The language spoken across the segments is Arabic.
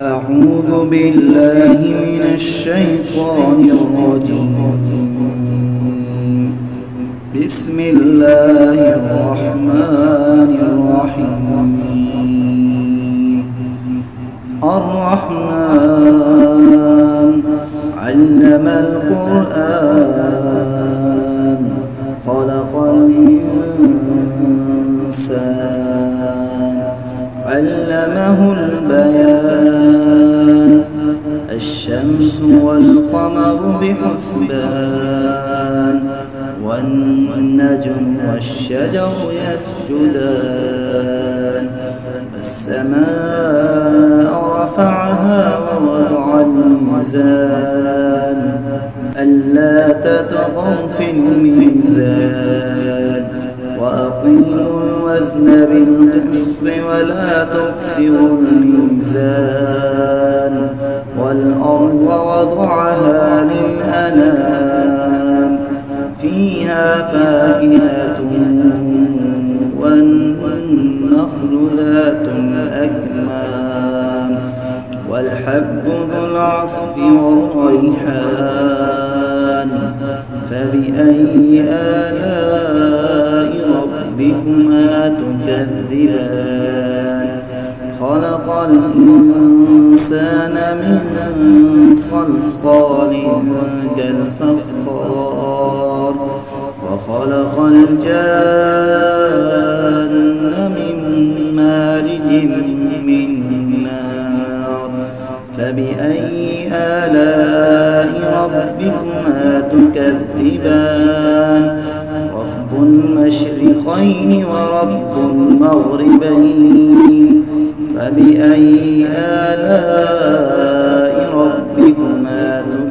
أعوذ بالله من الشيطان الرجيم. بسم الله الرحمن الرحيم. الرحمن علم القرآن خلق الإنسان علمه البيان الشمس والقمر بحسبان والنجم والشجر يسجدان السماء رفعها ووضع الميزان ألا تطغوا في الميزان وأقيموا الوزن بالقسط ولا تخسروا الميزان والأرض وضعها للأنام فيها فاكهة والنخل ذات الأكمام والحب ذو العصف والريحان فبأي آلاء ربكما تكذبان خلق الإنسان من صلصال كالفخار وخلق الجان من مارج من نار فبأي آلاء ربكما تكذبان رب المشرقين ورب المغربين فبأي آلاء ربكما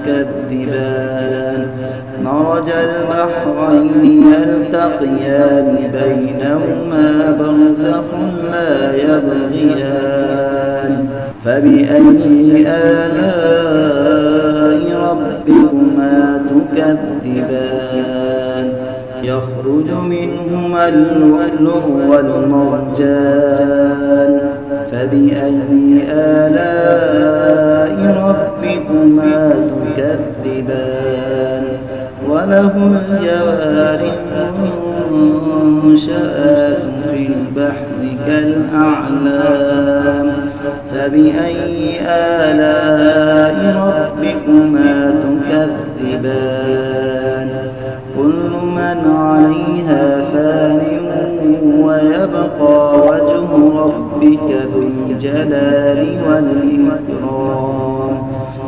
تكذبان مرج البحرين يلتقيان بينهما برزخ لا يبغيان فبأي آلاء ربكما تكذبان يخرج منهما اللؤلؤ والمرجان فبأي آلاء ربكما تكذبان وله الجوار المنشآت في البحر كالأعلام فبأي آلاء ربكما تكذبان كل من عليها فان ويبقى وجه ربك ذو الجلال والإكرام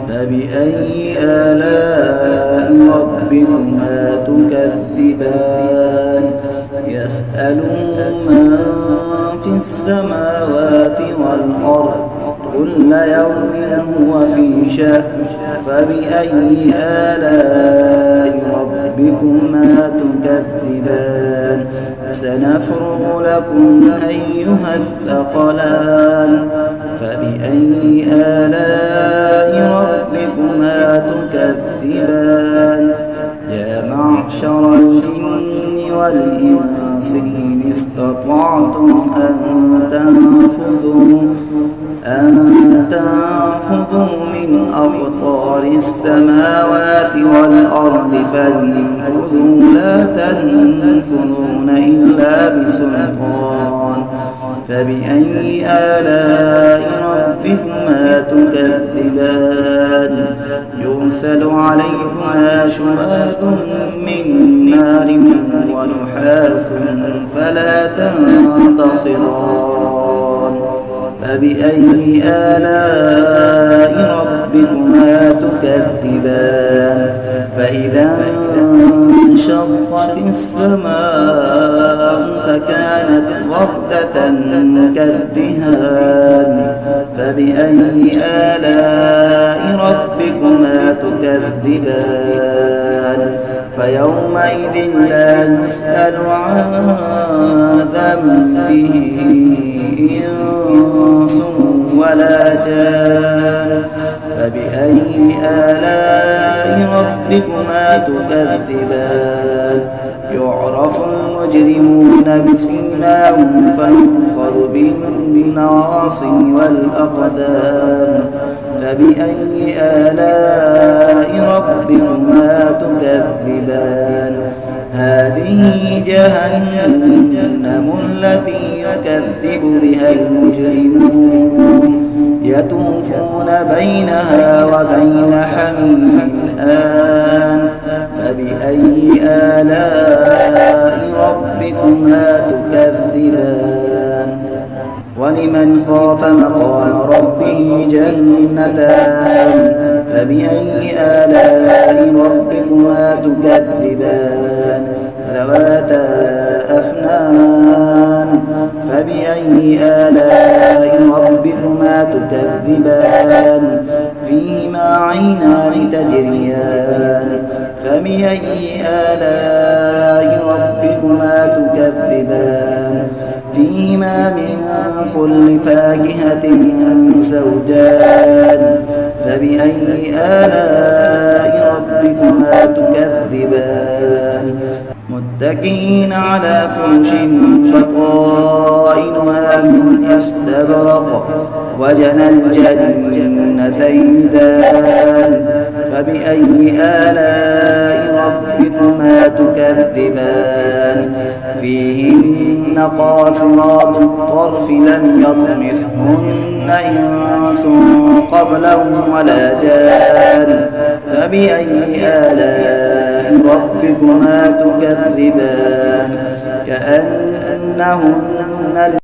فبأي آلاء ربكما تكذبان يسأله من في السماوات والأرض كل يوم هو في شأن فبأي آلاء ربكما تكذبان سنفرغ لكم أيها الثقلان فبأي آلاء ربكما تكذبان يا معشر الجن والإنس إن استطعتم أن تنفذوا من أقطار السماوات والأرض فانفذوا لا تنفذون إلا بسلطان فبأي آلاء ربكما تكذبان يرسل عليكما شواظ من نار ونحاس فلا تنتصران فبأي آلاء ربكما تكذبان فإذا انشقت السماء فكانت وردة كالدهان فبأي آلاء ربكما تكذبان فيومئذ لا يسأل عن ذنبه إنس ولا جان فبأي آلاء ربكما تكذبان يعرف المجرمون بسيماهم فيؤخذ بالنواصي والأقدام فبأي آلاء ربكما تكذبان هذه جهنم التي يكذب بها المجرمون يطوفون بينها وبين حميم آن فبأي آلاء ربكما تكذبان ولمن خاف مقام ربه جنتان فبأي آلاء ربكما تكذبان ذواتا أفنان فبأي آلاء ربكما تكذبان فيهما عينان تجريان فبأي آلاء ربكما تكذبان فيهما من كل فاكهة زوجان فبأي آلاء ربكما تكذبان متكئين على فرش بطائنها من استبرق وجنى الجنتين دان فبأي آلاء ربكما تكذبان فيهن قاصرات الطرف لم يطمثهن إنس قبلهم ولا جان فبأي آلاء ربكما تكذبان كأنهن